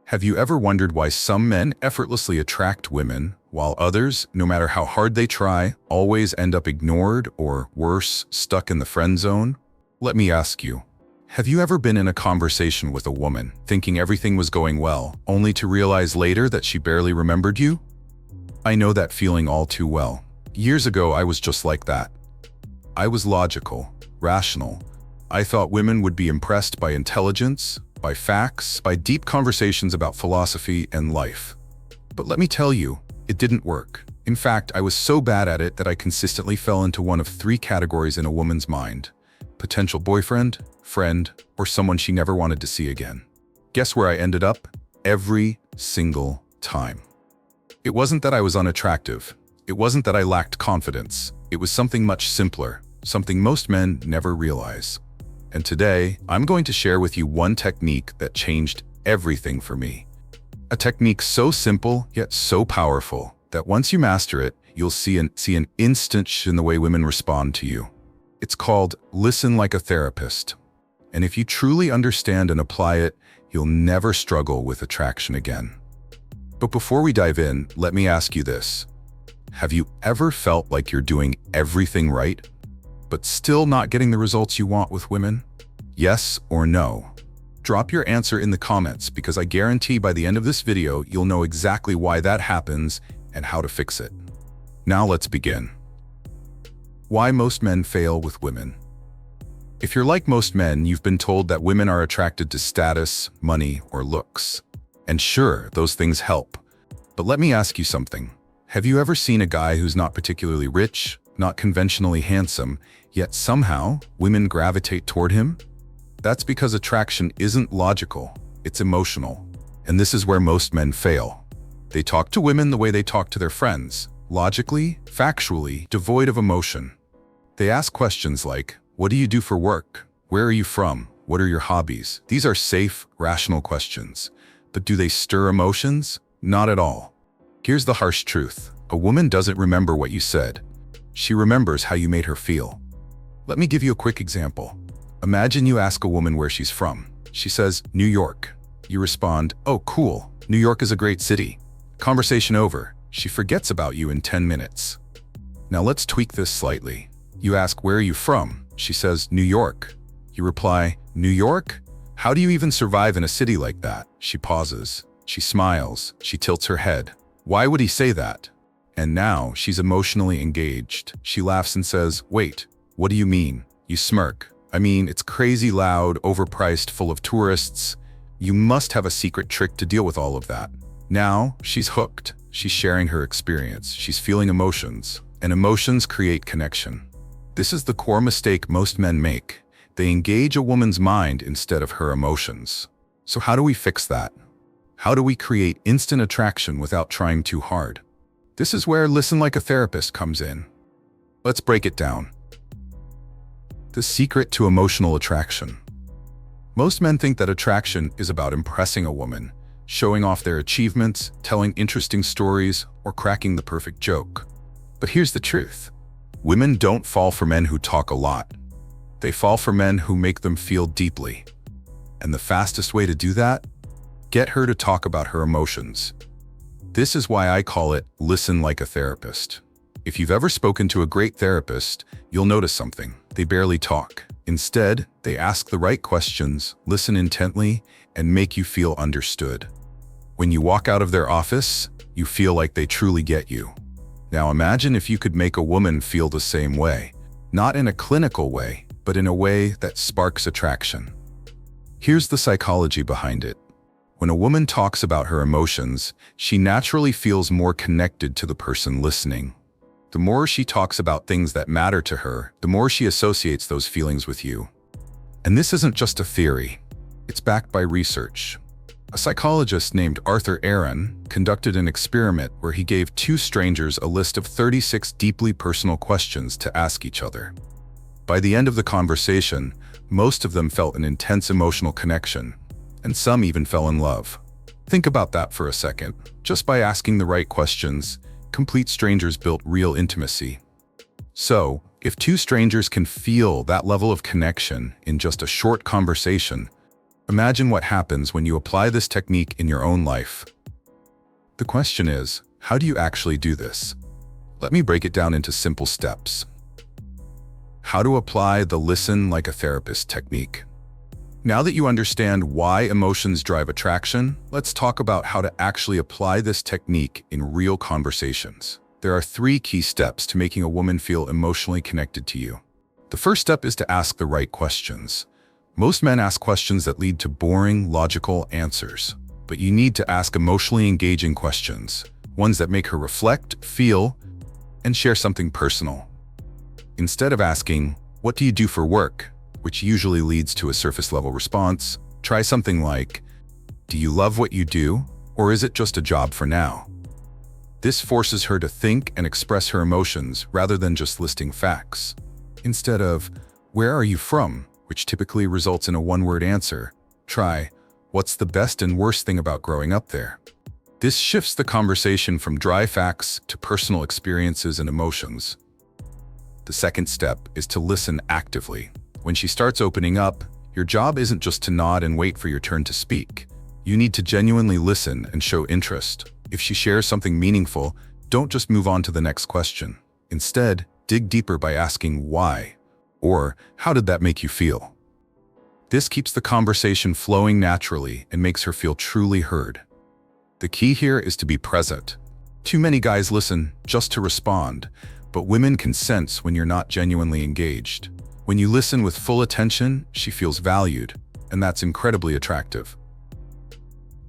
Have you ever wondered why some men effortlessly attract women, while others, no matter how hard they try, always end up ignored or, worse, stuck in the friend zone? Let me ask you, have you ever been in a conversation with a woman, thinking everything was going well, only to realize later that she barely remembered you? I know that feeling all too well. Years ago, I was just like that. I was logical, rational. I thought women would be impressed by intelligence, by facts, by deep conversations about philosophy and life. But let me tell you, it didn't work. In fact, I was so bad at it that I consistently fell into one of three categories in a woman's mind: potential boyfriend, friend, or someone she never wanted to see again. Guess where I ended up? Every single time. It wasn't that I was unattractive. It wasn't that I lacked confidence. It was something much simpler, something most men never realize. And today, I'm going to share with you one technique that changed everything for me. A technique so simple, yet so powerful, that once you master it, you'll see an instant shift in the way women respond to you. It's called listen like a therapist. And if you truly understand and apply it, you'll never struggle with attraction again. But before we dive in, let me ask you this. Have you ever felt like you're doing everything right, but still not getting the results you want with women? Yes or no? Drop your answer in the comments, because I guarantee by the end of this video, you'll know exactly why that happens and how to fix it. Now let's begin. Why most men fail with women. If you're like most men, you've been told that women are attracted to status, money, or looks. And sure, those things help. But let me ask you something. Have you ever seen a guy who's not particularly rich, not conventionally handsome, yet somehow women gravitate toward him? That's because attraction isn't logical, it's emotional. And this is where most men fail. They talk to women the way they talk to their friends, logically, factually, devoid of emotion. They ask questions like, what do you do for work? Where are you from? What are your hobbies? These are safe, rational questions. But do they stir emotions? Not at all. Here's the harsh truth. A woman doesn't remember what you said. She remembers how you made her feel. Let me give you a quick example. Imagine you ask a woman where she's from. She says, New York. You respond, oh, cool. New York is a great city. Conversation over. She forgets about you in 10 minutes. Now let's tweak this slightly. You ask, where are you from? She says, New York. You reply, New York? How do you even survive in a city like that? She pauses. She smiles. She tilts her head. Why would he say that? And now she's emotionally engaged. She laughs and says, wait, what do you mean? You smirk. I mean, it's crazy loud, overpriced, full of tourists. You must have a secret trick to deal with all of that. Now she's hooked. She's sharing her experience. She's feeling emotions. And emotions create connection. This is the core mistake most men make. They engage a woman's mind instead of her emotions. So how do we fix that? How do we create instant attraction without trying too hard? This is where listen like a therapist comes in. Let's break it down. The secret to emotional attraction. Most men think that attraction is about impressing a woman, showing off their achievements, telling interesting stories, or cracking the perfect joke. But here's the truth. Women don't fall for men who talk a lot. They fall for men who make them feel deeply. And the fastest way to do that? Get her to talk about her emotions. This is why I call it listen like a therapist. If you've ever spoken to a great therapist, you'll notice something. They barely talk. Instead, they ask the right questions, listen intently, and make you feel understood. When you walk out of their office, you feel like they truly get you. Now imagine if you could make a woman feel the same way. Not in a clinical way, but in a way that sparks attraction. Here's the psychology behind it. When a woman talks about her emotions, she naturally feels more connected to the person listening. The more she talks about things that matter to her, the more she associates those feelings with you. And this isn't just a theory. It's backed by research. A psychologist named Arthur Aaron conducted an experiment where he gave two strangers a list of 36 deeply personal questions to ask each other. By the end of the conversation, most of them felt an intense emotional connection, and some even fell in love. Think about that for a second. Just by asking the right questions, complete strangers built real intimacy. So, if two strangers can feel that level of connection in just a short conversation, Imagine what happens when you apply this technique in your own life. The question is, how do you actually do this? Let me break it down into simple steps. How to apply the listen like a therapist technique. Now that you understand why emotions drive attraction, let's talk about how to actually apply this technique in real conversations. There are 3 key steps to making a woman feel emotionally connected to you. The first step is to ask the right questions. Most men ask questions that lead to boring, logical answers. But you need to ask emotionally engaging questions, ones that make her reflect, feel, and share something personal. Instead of asking, "What do you do for work?" which usually leads to a surface-level response, try something like, "Do you love what you do, or is it just a job for now?" This forces her to think and express her emotions rather than just listing facts. Instead of, "Where are you from?" which typically results in a one-word answer, try, "What's the best and worst thing about growing up there?" This shifts the conversation from dry facts to personal experiences and emotions. The second step is to listen actively. When she starts opening up, your job isn't just to nod and wait for your turn to speak. You need to genuinely listen and show interest. If she shares something meaningful, don't just move on to the next question. Instead, dig deeper by asking why, or how did that make you feel? This keeps the conversation flowing naturally and makes her feel truly heard. The key here is to be present. Too many guys listen just to respond, but women can sense when you're not genuinely engaged. When you listen with full attention, she feels valued, and that's incredibly attractive.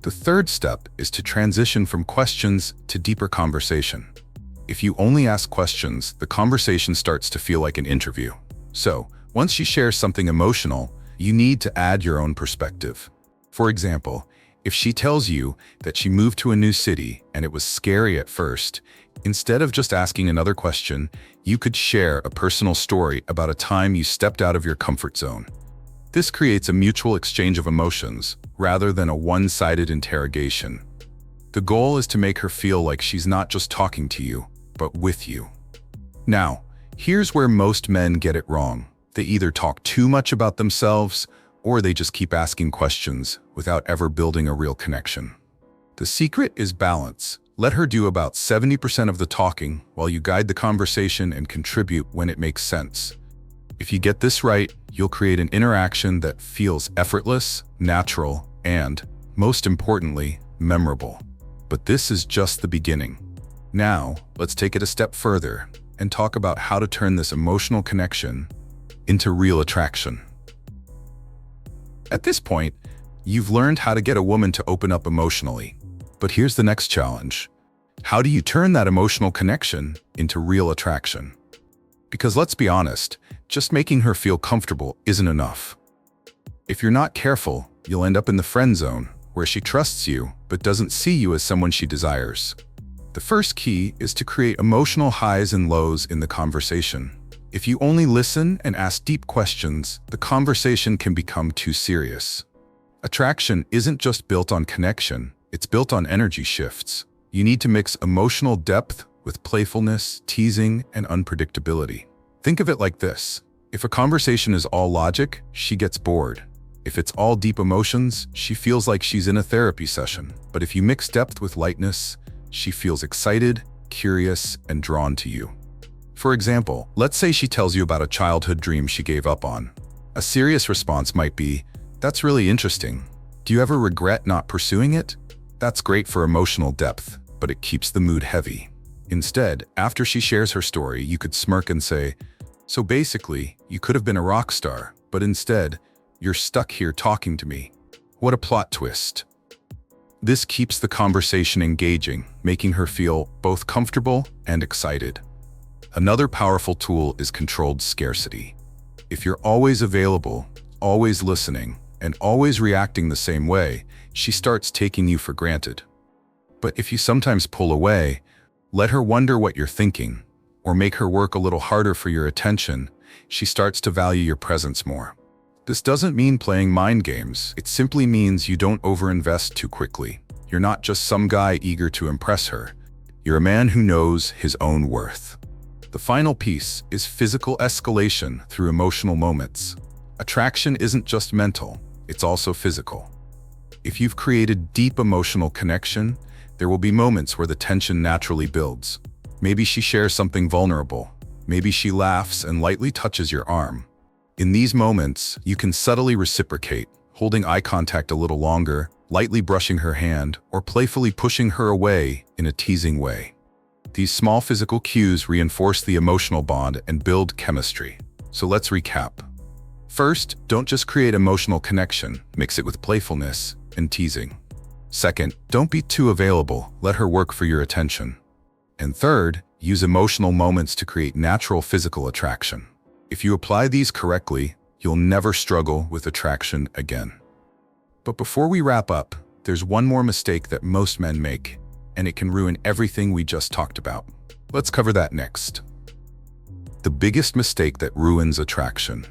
The third step is to transition from questions to deeper conversation. If you only ask questions, the conversation starts to feel like an interview. So, once she shares something emotional, you need to add your own perspective. For example, if she tells you that she moved to a new city and it was scary at first, instead of just asking another question, you could share a personal story about a time you stepped out of your comfort zone. This creates a mutual exchange of emotions, rather than a one-sided interrogation. The goal is to make her feel like she's not just talking to you, but with you. Now, here's where most men get it wrong. They either talk too much about themselves, or they just keep asking questions without ever building a real connection. The secret is balance. Let her do about 70% of the talking while you guide the conversation and contribute when it makes sense. If you get this right, you'll create an interaction that feels effortless, natural, and, most importantly, memorable. But this is just the beginning. Now, let's take it a step further and talk about how to turn this emotional connection into real attraction. At this point, you've learned how to get a woman to open up emotionally. But here's the next challenge. How do you turn that emotional connection into real attraction? Because let's be honest, just making her feel comfortable isn't enough. If you're not careful, you'll end up in the friend zone, where she trusts you but doesn't see you as someone she desires. The first key is to create emotional highs and lows in the conversation. If you only listen and ask deep questions, the conversation can become too serious. Attraction isn't just built on connection, it's built on energy shifts. You need to mix emotional depth with playfulness, teasing, and unpredictability. Think of it like this. If a conversation is all logic, she gets bored. If it's all deep emotions, she feels like she's in a therapy session. But if you mix depth with lightness, she feels excited, curious, and drawn to you. For example, let's say she tells you about a childhood dream she gave up on. A serious response might be, "That's really interesting. Do you ever regret not pursuing it?" That's great for emotional depth, but it keeps the mood heavy. Instead, after she shares her story, you could smirk and say, "So basically, you could have been a rock star, but instead, you're stuck here talking to me. What a plot twist." This keeps the conversation engaging, making her feel both comfortable and excited. Another powerful tool is controlled scarcity. If you're always available, always listening, and always reacting the same way, she starts taking you for granted. But if you sometimes pull away, let her wonder what you're thinking, or make her work a little harder for your attention, she starts to value your presence more. This doesn't mean playing mind games. It simply means you don't overinvest too quickly. You're not just some guy eager to impress her. You're a man who knows his own worth. The final piece is physical escalation through emotional moments. Attraction isn't just mental, it's also physical. If you've created deep emotional connection, there will be moments where the tension naturally builds. Maybe she shares something vulnerable. Maybe she laughs and lightly touches your arm. In these moments, you can subtly reciprocate, holding eye contact a little longer, lightly brushing her hand, or playfully pushing her away in a teasing way. These small physical cues reinforce the emotional bond and build chemistry. So let's recap. First, don't just create emotional connection, mix it with playfulness and teasing. Second, don't be too available, let her work for your attention. And third, use emotional moments to create natural physical attraction. If you apply these correctly, you'll never struggle with attraction again. But before we wrap up, there's one more mistake that most men make, and it can ruin everything we just talked about. Let's cover that next. The biggest mistake that ruins attraction.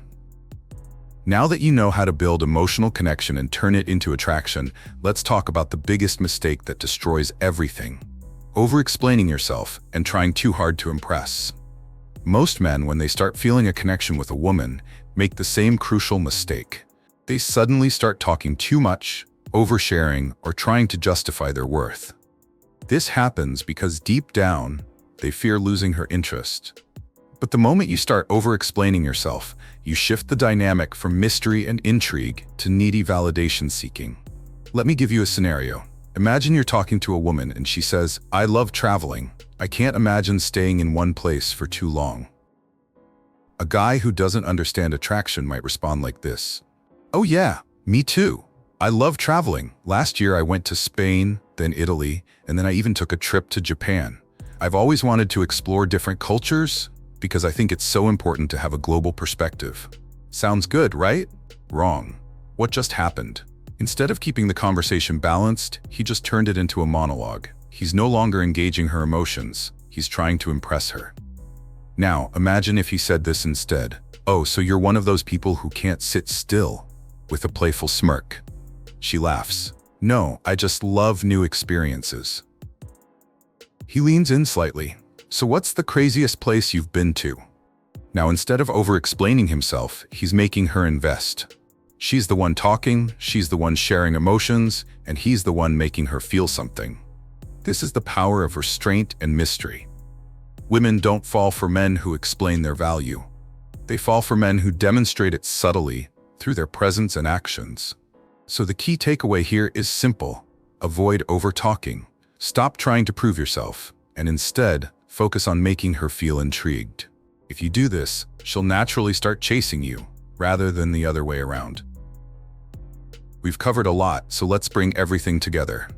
Now that you know how to build emotional connection and turn it into attraction, let's talk about the biggest mistake that destroys everything. Over-explaining yourself and trying too hard to impress. Most men, when they start feeling a connection with a woman, make the same crucial mistake. They suddenly start talking too much, oversharing, or trying to justify their worth. This happens because deep down, they fear losing her interest. But the moment you start over-explaining yourself, you shift the dynamic from mystery and intrigue to needy validation seeking. Let me give you a scenario. Imagine you're talking to a woman and she says, "I love traveling. I can't imagine staying in one place for too long." A guy who doesn't understand attraction might respond like this. "Oh yeah, me too. I love traveling. Last year I went to Spain, then Italy, and then I even took a trip to Japan. I've always wanted to explore different cultures because I think it's so important to have a global perspective." Sounds good, right? Wrong. What just happened? Instead of keeping the conversation balanced, he just turned it into a monologue. He's no longer engaging her emotions. He's trying to impress her. Now, imagine if he said this instead. "Oh, so you're one of those people who can't sit still," with a playful smirk. She laughs. "No, I just love new experiences." He leans in slightly. "So what's the craziest place you've been to?" Now, instead of over-explaining himself, he's making her invest. She's the one talking, she's the one sharing emotions, and he's the one making her feel something. This is the power of restraint and mystery. Women don't fall for men who explain their value. They fall for men who demonstrate it subtly through their presence and actions. So the key takeaway here is simple. Avoid over-talking. Stop trying to prove yourself, and instead, focus on making her feel intrigued. If you do this, she'll naturally start chasing you, rather than the other way around. We've covered a lot, so let's bring everything together.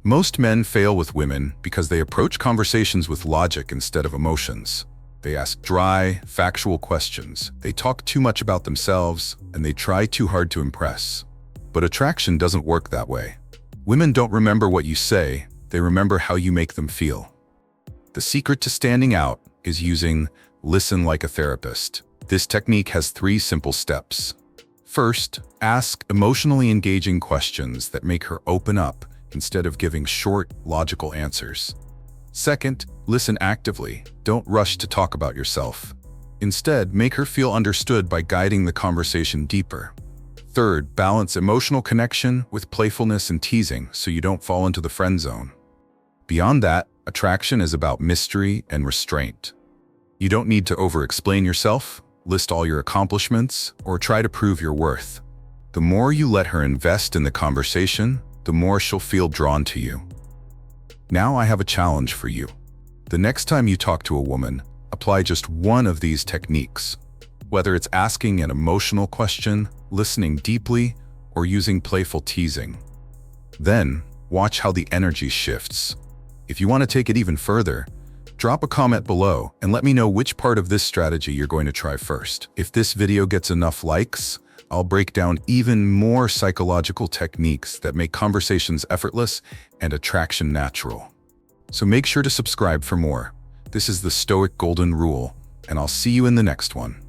Most men fail with women because they approach conversations with logic instead of emotions. They ask dry, factual questions. They talk too much about themselves, and they try too hard to impress. But attraction doesn't work that way. Women don't remember what you say, they remember how you make them feel. The secret to standing out is using listen like a therapist. This technique has 3 simple steps. First, ask emotionally engaging questions that make her open up instead of giving short, logical answers. Second, listen actively. Don't rush to talk about yourself. Instead, make her feel understood by guiding the conversation deeper. Third, balance emotional connection with playfulness and teasing so you don't fall into the friend zone. Beyond that, attraction is about mystery and restraint. You don't need to over-explain yourself, list all your accomplishments, or try to prove your worth. The more you let her invest in the conversation, the more she'll feel drawn to you. Now I have a challenge for you. The next time you talk to a woman, apply just one of these techniques. Whether it's asking an emotional question, listening deeply, or using playful teasing. Then, watch how the energy shifts. If you want to take it even further, drop a comment below and let me know which part of this strategy you're going to try first. If this video gets enough likes, I'll break down even more psychological techniques that make conversations effortless and attraction natural. So make sure to subscribe for more. This is the Stoic Golden Rule, and I'll see you in the next one.